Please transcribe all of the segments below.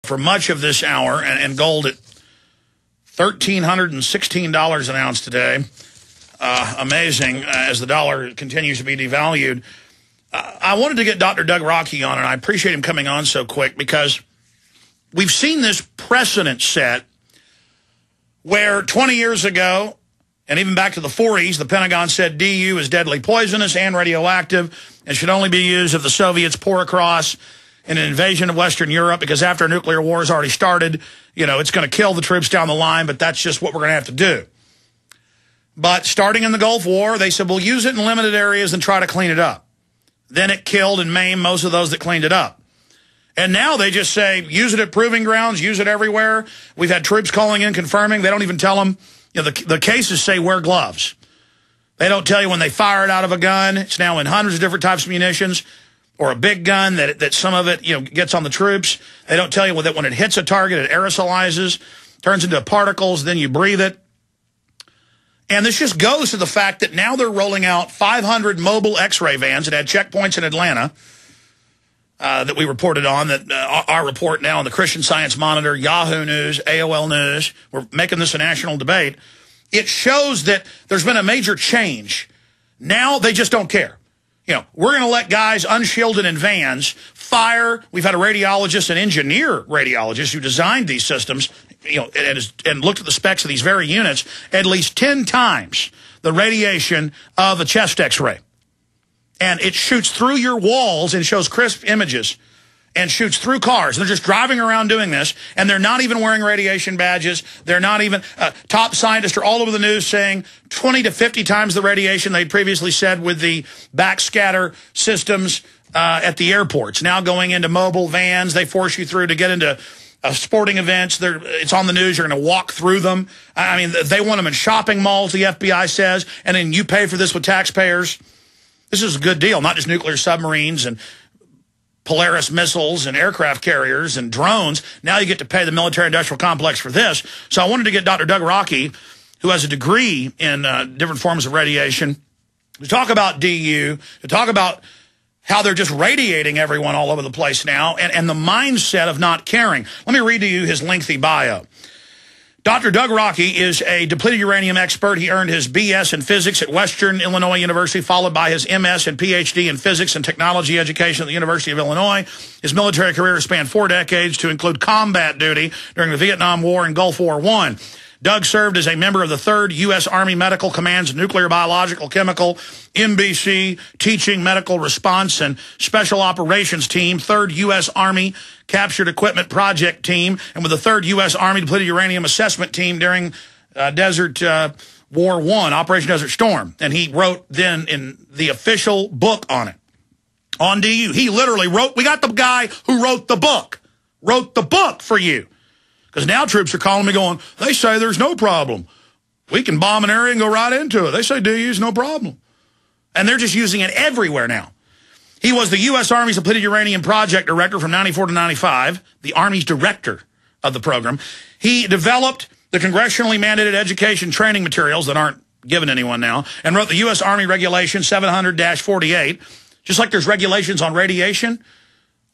for much of this hour, and gold at $1,316 an ounce today. Amazing as the dollar continues to be devalued. I wanted to get Dr. Doug Rokke on, and I appreciate him coming on so quick because we've seen this precedent set where 20 years ago, and even back to the 40s, the Pentagon said DU is deadly poisonous and radioactive and should only be used if the Soviets pour across in an invasion of Western Europe, because after a nuclear war has already started, you know, it's going to kill the troops down the line, but that's just what we're going to have to do. But starting in the Gulf War, they said, we'll use it in limited areas and try to clean it up. Then it killed and maimed most of those that cleaned it up. And now they just say, use it at proving grounds, use it everywhere. We've had troops calling in confirming. They don't even tell them. You know, the cases say wear gloves. They don't tell you when they fire it out of a gun. It's now in hundreds of different types of munitions, or a big gun that some of it, you know, gets on the troops. They don't tell you that when it hits a target, it aerosolizes, turns into particles, then you breathe it. And this just goes to the fact that now they're rolling out 500 mobile X-ray vans that had checkpoints in Atlanta that we reported on, that our report now on the Christian Science Monitor, Yahoo News, AOL News. We're making this a national debate. It shows that there's been a major change. Now they just don't care. You know, we're going to let guys unshielded in vans fire. We've had a radiologist, an engineer radiologist who designed these systems, you know, and looked at the specs of these very units, at least 10 times the radiation of a chest X-ray. And it shoots through your walls and shows crisp images and shoots through cars. And they're just driving around doing this, and they're not even wearing radiation badges. They're not even, top scientists are all over the news saying 20 to 50 times the radiation they'd previously said with the backscatter systems at the airports. Now going into mobile vans, they force you through to get into sporting events. It's on the news. You're going to walk through them. I mean, they want them in shopping malls, the FBI says, and then you pay for this with taxpayers. This is a good deal, not just nuclear submarines and Polaris missiles and aircraft carriers and drones. Now you get to pay the military-industrial complex for this. So I wanted to get Dr. Doug Rokke, who has a degree in different forms of radiation, to talk about DU, to talk about how they're just radiating everyone all over the place now, and the mindset of not caring. Let me read to you his lengthy bio. Dr. Doug Rokke is a depleted uranium expert. He earned his BS in physics at Western Illinois University, followed by his MS and PhD in physics and technology education at the University of Illinois. His military career spanned 4 decades to include combat duty during the Vietnam War and Gulf War I. Doug served as a member of the 3rd U.S. Army Medical Command's Nuclear, Biological, Chemical, MBC, Teaching, Medical Response, and Special Operations Team, 3rd U.S. Army Captured Equipment Project Team, and with the 3rd U.S. Army Depleted Uranium Assessment Team during Desert War I, Operation Desert Storm. And he wrote then in the official book on it, on DU. He literally wrote, we got the guy who wrote the book for you. Because now troops are calling me going, they say there's no problem. We can bomb an area and go right into it. They say DU's no problem. And they're just using it everywhere now. He was the U.S. Army's Depleted Uranium Project Director from 94 to 95, the Army's director of the program. He developed the congressionally mandated education training materials that aren't given anyone now, and wrote the U.S. Army Regulation 700-48. Just like there's regulations on radiation,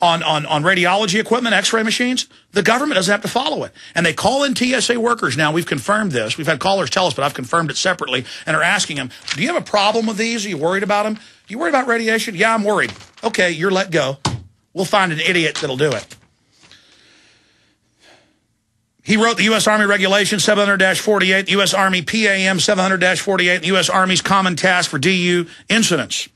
on radiology equipment, X-ray machines, the government doesn't have to follow it. And they call in TSA workers now. We've confirmed this. We've had callers tell us, but I've confirmed it separately, and are asking them, do you have a problem with these? Are you worried about them? Do you worry about radiation? Yeah, I'm worried. Okay, you're let go. We'll find an idiot that'll do it. He wrote the U.S. Army Regulation 700-48, the U.S. Army PAM 700-48, and the U.S. Army's Common Task for DU Incidents.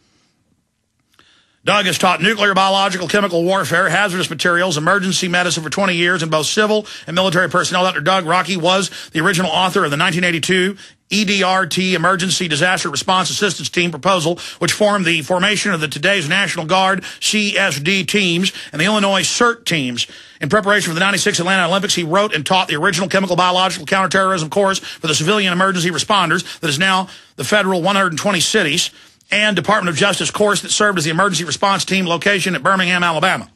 Doug has taught nuclear, biological, chemical warfare, hazardous materials, emergency medicine for 20 years in both civil and military personnel. Dr. Doug Rokke was the original author of the 1982 EDRT, Emergency Disaster Response Assistance Team proposal, which formed the formation of the today's National Guard CSD teams and the Illinois CERT teams. In preparation for the 96 Atlanta Olympics, he wrote and taught the original chemical, biological, counterterrorism course for the civilian emergency responders that is now the federal 120 cities, and Department of Justice course that served as the emergency response team location at Birmingham, Alabama.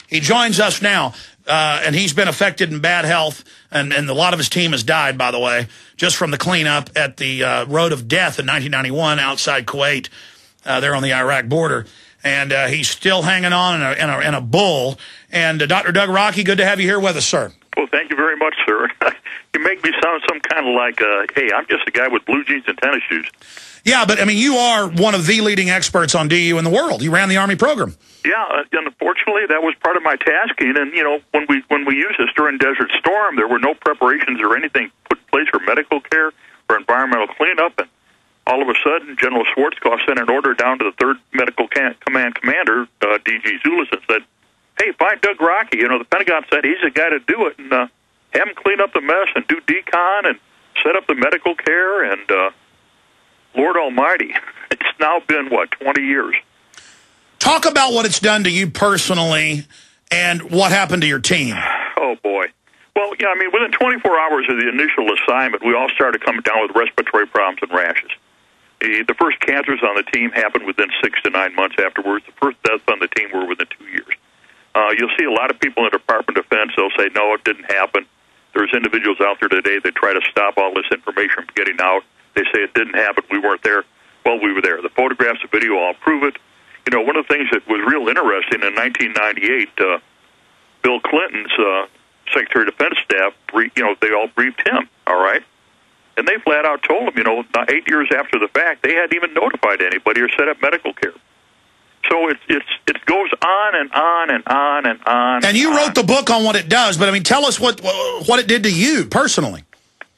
He joins us now, and he's been affected in bad health, and a lot of his team has died, by the way, just from the cleanup at the Road of Death in 1991 outside Kuwait, there on the Iraq border. and he's still hanging on in a bull. And Dr. Doug Rokke, good to have you here with us, sir. Well, thank you very much, sir. You make me sound some kind of like, hey, I'm just a guy with blue jeans and tennis shoes. Yeah, but, I mean, you are one of the leading experts on DU in the world. You ran the Army program. Yeah, unfortunately, that was part of my tasking. And, you know, when we used this during Desert Storm, there were no preparations or anything put in place for medical care or environmental cleanup. And all of a sudden, General Schwarzkopf sent an order down to the 3rd Medical Command Commander, D.G. Zulis, and said, hey, find Doug Rokke. You know, the Pentagon said he's the guy to do it, and have him clean up the mess and do decon and set up the medical care. And Lord Almighty, it's now been, 20 years. Talk about what it's done to you personally and what happened to your team. Oh, boy. Well, yeah, I mean, within 24 hours of the initial assignment, we all started coming down with respiratory problems and rashes. The first cancers on the team happened within 6 to 9 months afterwards. The first deaths on the team were within 2 years. You'll see a lot of people in the Department of Defense, they'll say, no, it didn't happen. There's individuals out there today that try to stop all this information from getting out. They say it didn't happen, we weren't there. Well, we were there. The photographs, the video all prove it. You know, one of the things that was real interesting in 1998, Bill Clinton's Secretary of Defense staff, they all briefed him, all right? And they flat out told him, 8 years after the fact, they hadn't even notified anybody or set up medical care. So it goes on and on and on and on. And you wrote the book on what it does, but I mean, tell us what it did to you personally.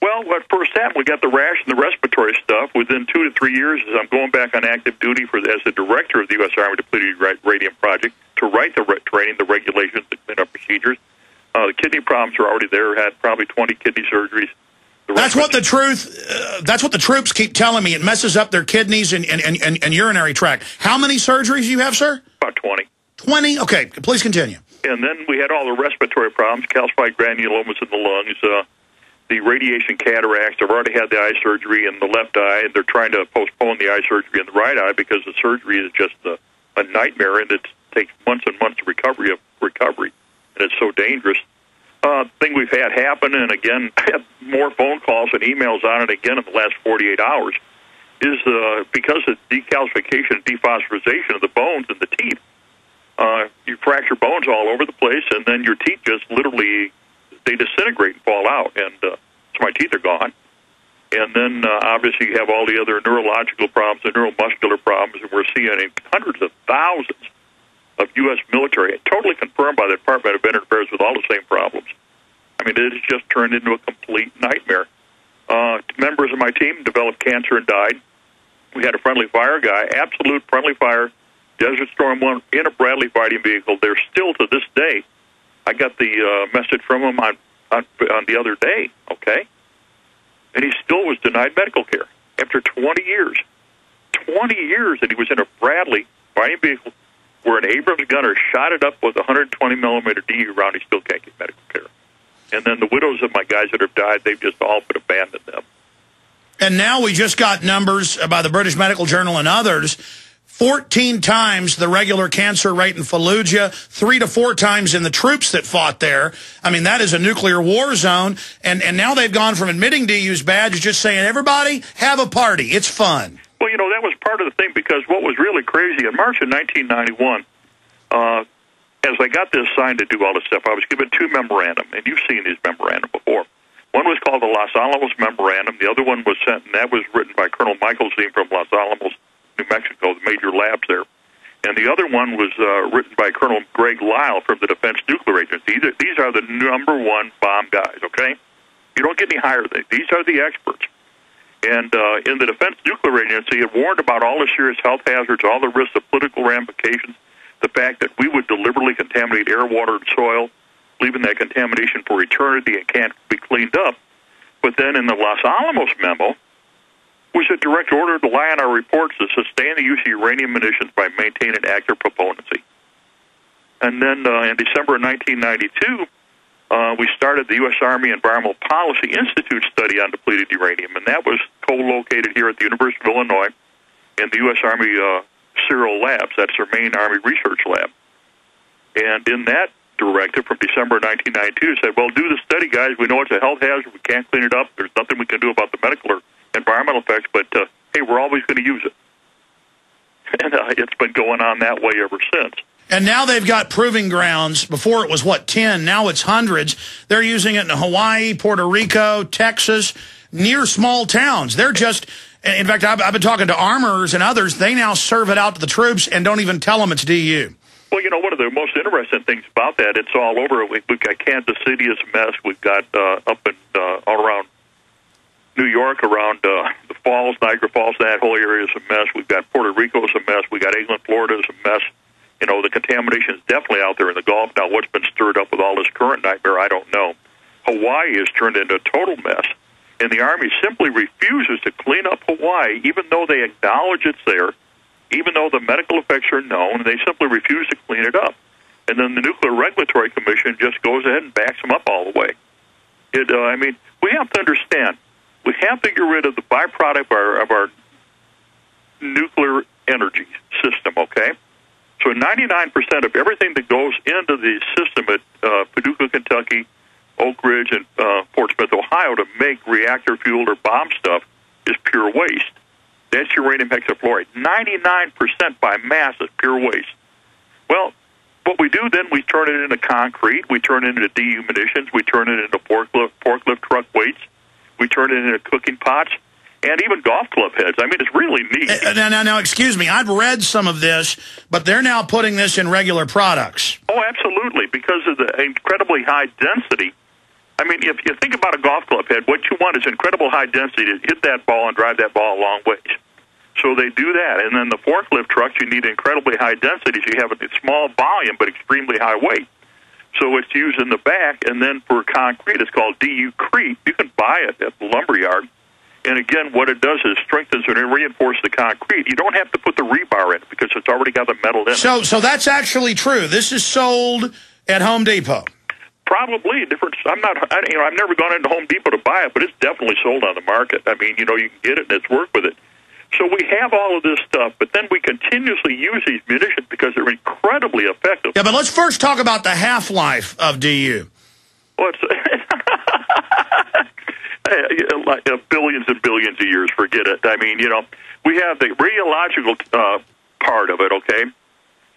Well, what first happened, we got the rash and the respiratory stuff. Within 2 to 3 years, as I'm going back on active duty as the director of the U.S. Army Depleted Uranium Project to write the training, the regulations, the cleanup procedures. The kidney problems are already there. Had probably 20 kidney surgeries. That's what the troops keep telling me. It messes up their kidneys and urinary tract. How many surgeries do you have, sir? About 20. 20? Okay, please continue. And then we had all the respiratory problems, calcified granulomas in the lungs, the radiation cataracts. I've already had the eye surgery in the left eye, and they're trying to postpone the eye surgery in the right eye because the surgery is just a nightmare, and it takes months and months of recovery, and it's so dangerous. Thing we've had happen, and again, I have more phone calls and emails on it again in the last 48 hours, is because of decalcification and dephosphorization of the bones in the teeth. You fracture bones all over the place, and then your teeth just literally, they disintegrate and fall out, and so my teeth are gone. And then, obviously, you have all the other neurological problems, the neuromuscular problems, and we're seeing hundreds of thousands of U.S. military, totally confirmed by the Department of Veterans Affairs, with all the same problems. I mean, it has just turned into a complete nightmare. Members of my team developed cancer and died. We had a friendly fire guy, absolute friendly fire, Desert Storm 1 in a Bradley fighting vehicle. They're still, to this day, I got the message from him on the other day, okay? And he still was denied medical care after 20 years. 20 years that he was in a Bradley fighting vehicle where an Abrams gunner shot it up with a 120-millimeter DU round. He still can't get medical care. And then the widows of my guys that have died, they've just all but abandoned them. And now we just got numbers by the British Medical Journal and others, 14 times the regular cancer rate in Fallujah, 3 to 4 times in the troops that fought there. I mean, that is a nuclear war zone. And now they've gone from admitting DU's bad to just saying, everybody, have a party. It's fun. Well, that was part of the thing, because what was really crazy, in March of 1991, as I got this signed to do all this stuff, I was given 2 memorandum, and you've seen these memorandum before. One was called the Los Alamos Memorandum. The other one was sent, and that was written by Colonel Michael Zine from Los Alamos, New Mexico, the major labs there. And the other one was written by Colonel Greg Lyle from the Defense Nuclear Agency. These are the #1 bomb guys, okay? You don't get any higher than these are the experts. And in the Defense Nuclear Agency, it warned about all the serious health hazards, all the risks of political ramifications, the fact that we would deliberately contaminate air, water, and soil, leaving that contamination for eternity and can't be cleaned up. But then in the Los Alamos memo was a direct order to rely on our reports to sustain the use of uranium munitions by maintaining active proponency. And then in December of 1992, we started the U.S. Army Environmental Policy Institute study on depleted uranium, and that was co-located here at the University of Illinois in the U.S. Army Cyril Labs. That's their main Army research lab. And in that directive from December 1992, it said, well, do the study, guys. We know it's a health hazard. We can't clean it up. There's nothing we can do about the medical or environmental effects, but, hey, we're always going to use it. And it's been going on that way ever since. And now they've got proving grounds. Before it was, 10? Now it's hundreds. They're using it in Hawaii, Puerto Rico, Texas, near small towns. They're just, in fact, I've been talking to armorers and others. They now serve it out to the troops and don't even tell them it's DU. Well, one of the most interesting things about that, it's all over. We've got Kansas City is a mess. We've got up in all around New York, around the Falls, Niagara Falls, that whole area is a mess. We've got Puerto Rico is a mess. We've got England, Florida is a mess. The contamination is definitely out there in the Gulf. Now, what's been stirred up with all this current nightmare, I don't know. Hawaii has turned into a total mess, and the Army simply refuses to clean up Hawaii, even though they acknowledge it's there, even though the medical effects are known, they simply refuse to clean it up. And then the Nuclear Regulatory Commission just goes ahead and backs them up all the way. We have to understand, we have to get rid of the byproduct of our nuclear energy system, okay? So 99% of everything that goes into the system at Paducah, Kentucky, Oak Ridge, and Fort Smith, Ohio, to make reactor fuel or bomb stuff is pure waste. That's uranium hexafluoride. 99% by mass is pure waste. Well, what we do then, we turn it into concrete, we turn it into DU munitions, we turn it into forklift truck weights, we turn it into cooking pots, and even golf club heads. It's really neat. Now, excuse me. I've read some of this, but they're now putting this in regular products. Oh, absolutely, because of the incredibly high density. If you think about a golf club head, what you want is incredible high density to hit that ball and drive that ball a long ways. So they do that. And then the forklift trucks, you need incredibly high density. So you have a small volume but extremely high weight. So it's used in the back. And then for concrete, it's called DU-crete. You can buy it at the lumberyard. And again, what it does is strengthens and reinforces the concrete. You don't have to put the rebar in it because it's already got the metal in it. So that's actually true. This is sold at Home Depot. Probably different. I've never gone into Home Depot to buy it, but it's definitely sold on the market. You can get it and it's work with it. So we have all of this stuff, but then we continuously use these munitions because they're incredibly effective. Yeah, but let's first talk about the half-life of DU. Well, it's like billions and billions of years. Forget it. We have the radiological part of it, okay?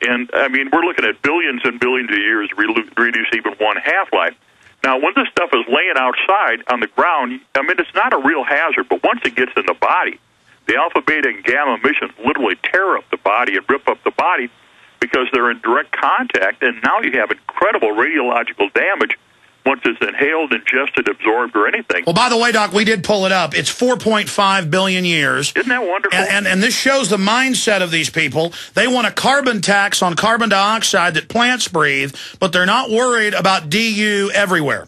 And, we're looking at billions and billions of years to reduce even one half-life. Now, when this stuff is laying outside on the ground, it's not a real hazard, but once it gets in the body, the alpha, beta, and gamma emissions literally tear up the body and rip up the body because they're in direct contact, and now you have incredible radiological damage once it's inhaled, ingested, absorbed, or anything. Well, by the way, Doc, we did pull it up. It's 4.5 billion years. Isn't that wonderful? And this shows the mindset of these people. They want a carbon tax on carbon dioxide that plants breathe, but they're not worried about DU everywhere.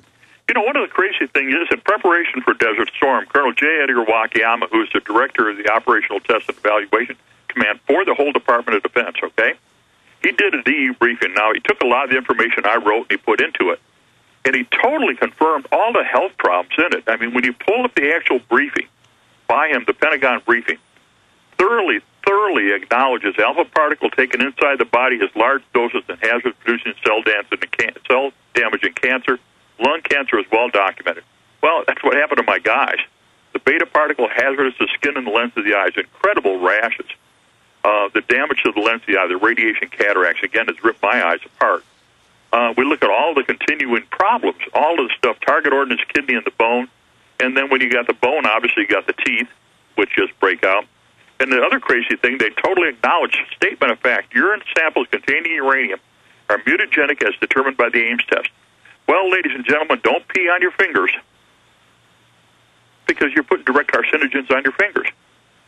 One of the crazy things is, in preparation for Desert Storm, Colonel J. Edgar Wakayama, who is the director of the Operational Test and Evaluation Command for the whole Department of Defense, okay? He did a DU briefing. Now, he took a lot of the information I wrote and he put into it. And he totally confirmed all the health problems in it. When you pull up the actual briefing by him, the Pentagon briefing, thoroughly acknowledges alpha particle taken inside the body has large doses and hazard producing cell damage and cancer. Lung cancer is well documented. Well, that's what happened to my guys. The beta particle hazardous to skin and the lens of the eyes, incredible rashes. The damage to the lens of the eye, the radiation cataracts, again, has ripped my eyes apart. We look at all the continuing problems, all of the stuff, target organs, kidney, and the bone. And then when you got the bone, obviously you got the teeth, which just break out. And the other crazy thing, they totally acknowledge, statement of fact, urine samples containing uranium are mutagenic as determined by the Ames test. Well, ladies and gentlemen, don't pee on your fingers because you're putting direct carcinogens on your fingers.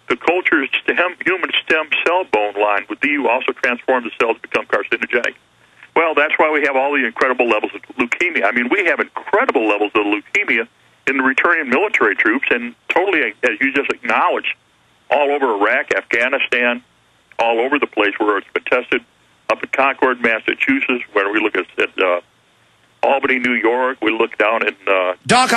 The culture's human stem cell bone line with DU also transforms the cells to become carcinogenic. Well, that's why we have all the incredible levels of leukemia. We have incredible levels of leukemia in the returning military troops, and totally, as you just acknowledged, all over Iraq, Afghanistan, all over the place where it's been tested, up in Concord, Massachusetts, where we look at Albany, New York, we look down in... Doc,